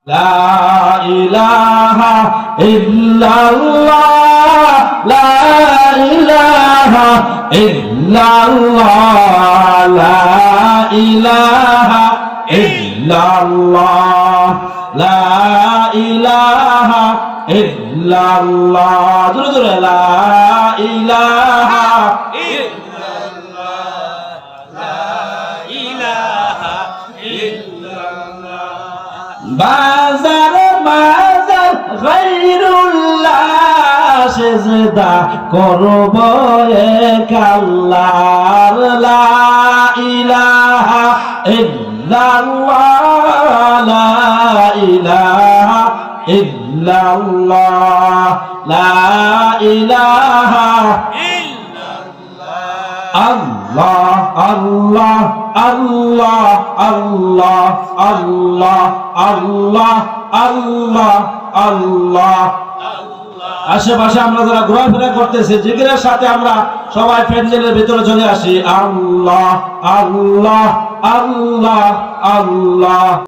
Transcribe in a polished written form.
লা ইলাহা ইল্লাল্লাহ লা ইলাহা ইল্লাল্লাহ লা ইলাহা ইল্লাল্লাহ লা ইলাহা ইল্লাল্লাহ জোরে জোরে লা ইলাহা বাজার বাজার গায়রুল্লাহ সেজদা করব এক আল্লাহর লা ইলাহা ইল্লাল্লাহ লা ইলাহা ইল্লাল্লাহ লা ইলাহা আল্লাহ আল্লাহ আল্লাহ আল্লাহ আল্লাহ আল্লাহ আল্লাহ আল্লাহ আশেপাশে আমরা যারা ঘোরাফেরা করতেছি জিকিরের সাথে আমরা সবাই প্যান্ডেলের ভিতরে চলে আসি আল্লাহ আল্লাহ আল্লাহ আল্লাহ